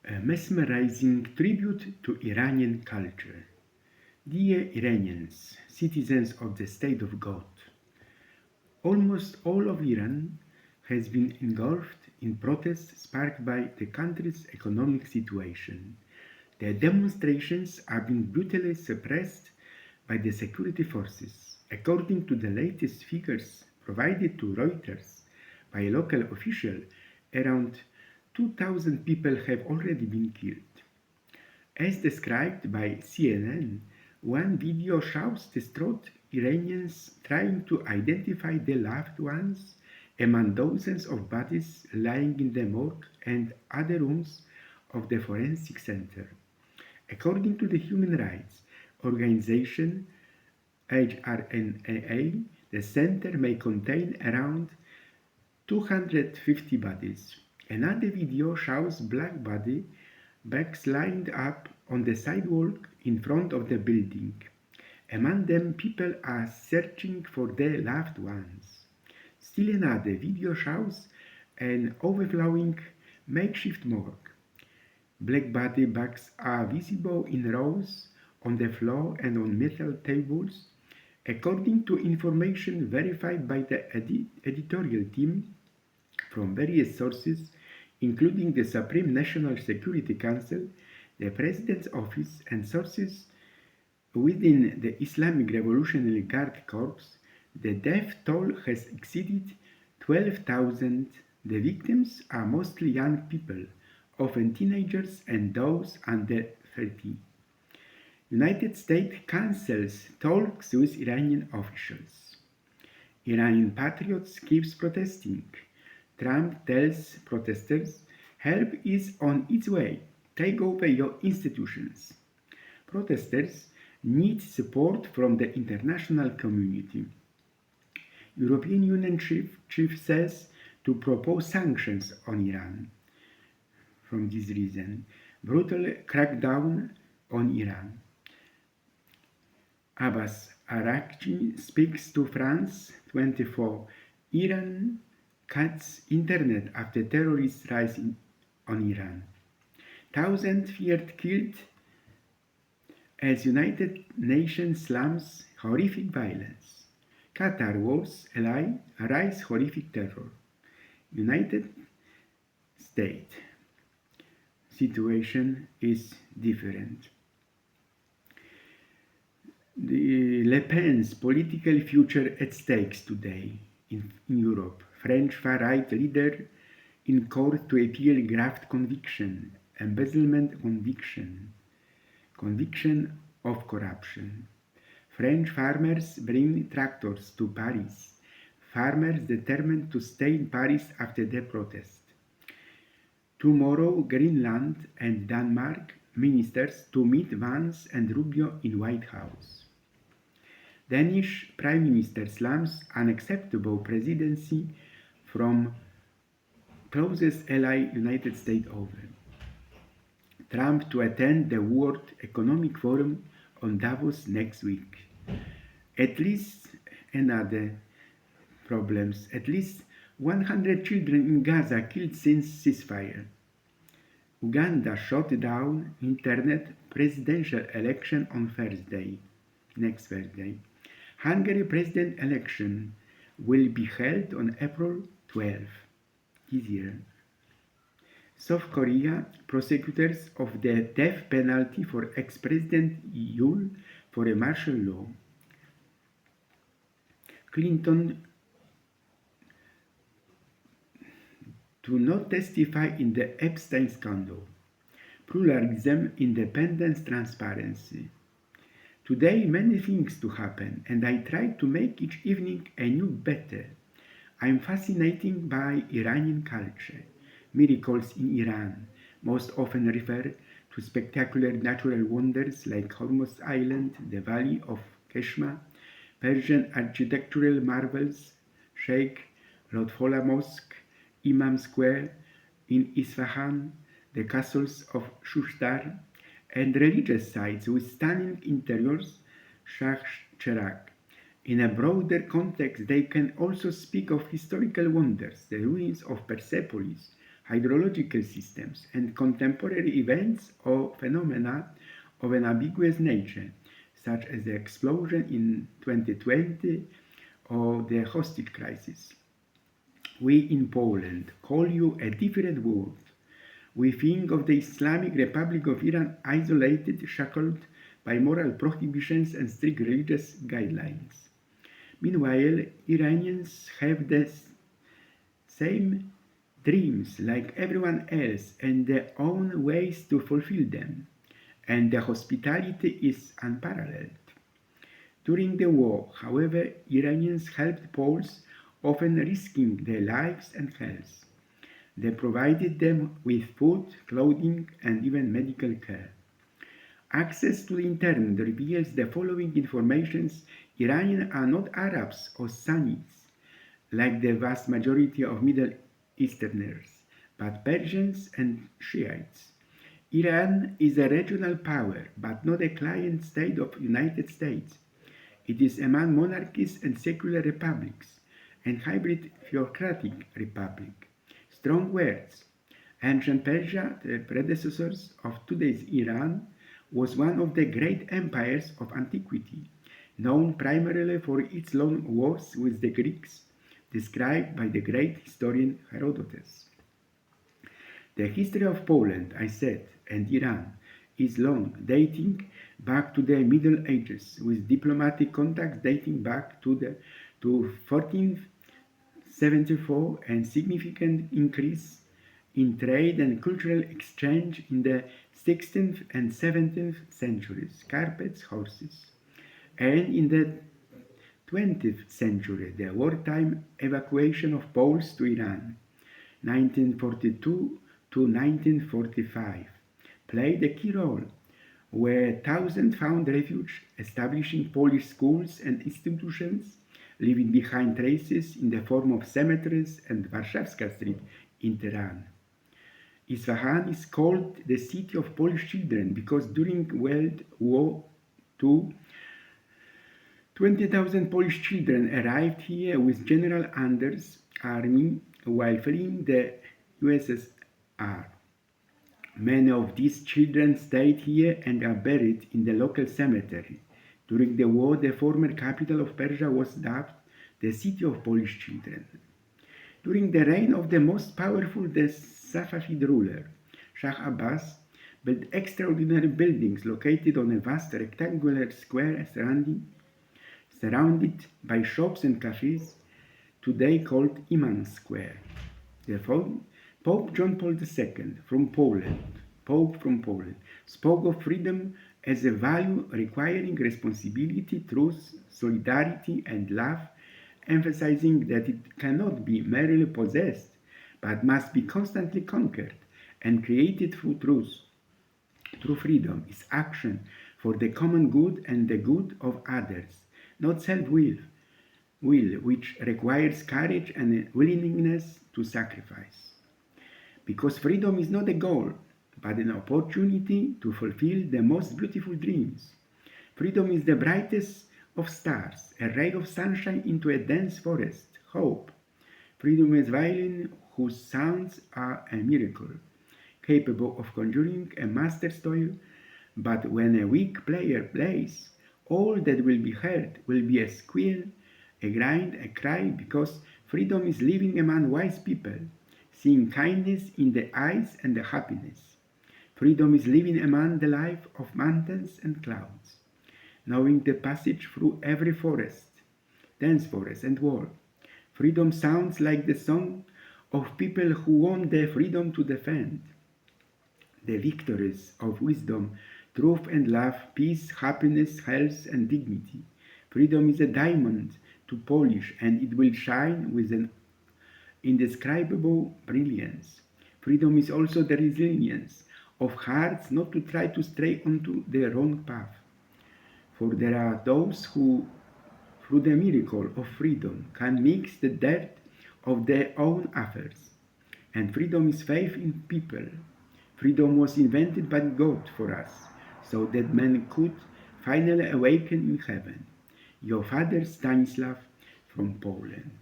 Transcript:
A mesmerizing tribute to Iranian culture. Dear Iranians, citizens of the state of God, almost all of Iran has been engulfed in protests sparked by the country's economic situation. The demonstrations are being brutally suppressed by the security forces. According to the latest figures provided to Reuters by a local official, around 2,000 people have already been killed. As described by CNN, one video shows distraught Iranians trying to identify their loved ones among dozens of bodies lying in the morgue and other rooms of the forensic center. According to the human rights organization HRNAA, the center may contain around 250 bodies. Another video shows black body bags lined up on the sidewalk in front of the building. Among them, people are searching for their loved ones. Still another video shows an overflowing makeshift morgue. Black body bags are visible in rows on the floor and on metal tables. According to information verified by the editorial team from various sources, including the Supreme National Security Council, the President's Office, and sources within the Islamic Revolutionary Guard Corps, the death toll has exceeded 12,000. The victims are mostly young people, often teenagers and those under 30. United States cancels talks with Iranian officials. Iranian patriots keeps protesting. Trump tells protesters, help is on its way. Take over your institutions. Protesters need support from the international community. European Union chief says to propose sanctions on Iran. From this reason, brutal crackdown on Iran. Abbas Araghchi speaks to France 24. Iran cuts internet after terrorists rise on Iran. Thousands feared killed as United Nations slams horrific violence. Qatar wars ally rise horrific terror. United States situation is different. Le Pen's political future at stakes today in Europe. French far-right leader in court to appeal graft conviction, embezzlement conviction of corruption. French farmers bring tractors to Paris. Farmers determined to stay in Paris after the protest. Tomorrow, Greenland and Denmark ministers to meet Vance and Rubio in White House. Danish Prime Minister slams unacceptable presidency from closest ally United States over. Trump to attend the World Economic Forum on Davos next week. At least 100 children in Gaza killed since ceasefire. Uganda shut down internet presidential election on next Thursday. Hungary president election will be held on April 12 this year. South Korea prosecutors of the death penalty for ex-president Yoon for a martial law. Clinton to not testify in the Epstein scandal. Pluralism, independence, transparency. Today many things to happen, and I try to make each evening a new better. I am fascinated by Iranian culture. Miracles in Iran most often refer to spectacular natural wonders like Hormuz Island, the Valley of Keshma, Persian architectural marvels, Sheikh Lotfola Mosque, Imam Square in Isfahan, the castles of Shushtar, and religious sites with stunning interiors, Shah Cheragh. In a broader context, they can also speak of historical wonders, the ruins of Persepolis, hydrological systems, and contemporary events or phenomena of an ambiguous nature, such as the explosion in 2020 or the hostage crisis. We in Poland call you a different world. We think of the Islamic Republic of Iran isolated, shackled by moral prohibitions and strict religious guidelines. Meanwhile, Iranians have the same dreams like everyone else and their own ways to fulfill them, and their hospitality is unparalleled. During the war, however, Iranians helped Poles, often risking their lives and health. They provided them with food, clothing, and even medical care. Access to the internet reveals the following informations: Iranians are not Arabs or Sunnis, like the vast majority of Middle Easterners, but Persians and Shiites. Iran is a regional power, but not a client state of United States. It is among monarchies and secular republics, and hybrid theocratic republic. Strong words. Ancient Persia, the predecessors of today's Iran, was one of the great empires of antiquity, known primarily for its long wars with the Greeks, described by the great historian Herodotus. The history of Poland, I said, and Iran is long, dating back to the Middle Ages, with diplomatic contacts dating back to 1474 and significant increase in trade and cultural exchange in the 16th and 17th centuries, carpets, horses, and in the 20th century, the wartime evacuation of Poles to Iran, 1942 to 1945, played a key role, where thousands found refuge, establishing Polish schools and institutions, leaving behind traces in the form of cemeteries and Warszawska Street in Tehran. Isfahan is called the city of Polish children because during World War II, 20,000 Polish children arrived here with General Anders' army while fleeing the USSR. Many of these children stayed here and are buried in the local cemetery. During the war, the former capital of Persia was dubbed the City of Polish Children. During the reign of the most powerful the Safavid ruler, Shah Abbas, built extraordinary buildings located on a vast rectangular square surrounded by shops and cafes, today called Iman Square. The Pope John Paul II Pope from Poland, spoke of freedom as a value requiring responsibility, truth, solidarity, and love, emphasizing that it cannot be merely possessed, but must be constantly conquered and created through truth. True freedom is action for the common good and the good of others, not self-will, which requires courage and a willingness to sacrifice. Because freedom is not a goal, but an opportunity to fulfill the most beautiful dreams. Freedom is the brightest of stars, a ray of sunshine into a dense forest, hope. Freedom is violin whose sounds are a miracle, capable of conjuring a master's toil, but when a weak player plays, all that will be heard will be a squeal, a grind, a cry, because freedom is living among wise people, seeing kindness in the eyes and the happiness. Freedom is living among the life of mountains and clouds, knowing the passage through every forest, dense forest and wall. Freedom sounds like the song of people who want their freedom to defend. The victories of wisdom, truth and love, peace, happiness, health and dignity. Freedom is a diamond to polish, and it will shine with an indescribable brilliance. Freedom is also the resilience of hearts not to try to stray onto the wrong path. For there are those who, through the miracle of freedom, can mix the dirt of their own affairs. And freedom is faith in people. Freedom was invented by God for us, so that man could finally awaken in heaven. Your father Stanislav from Poland.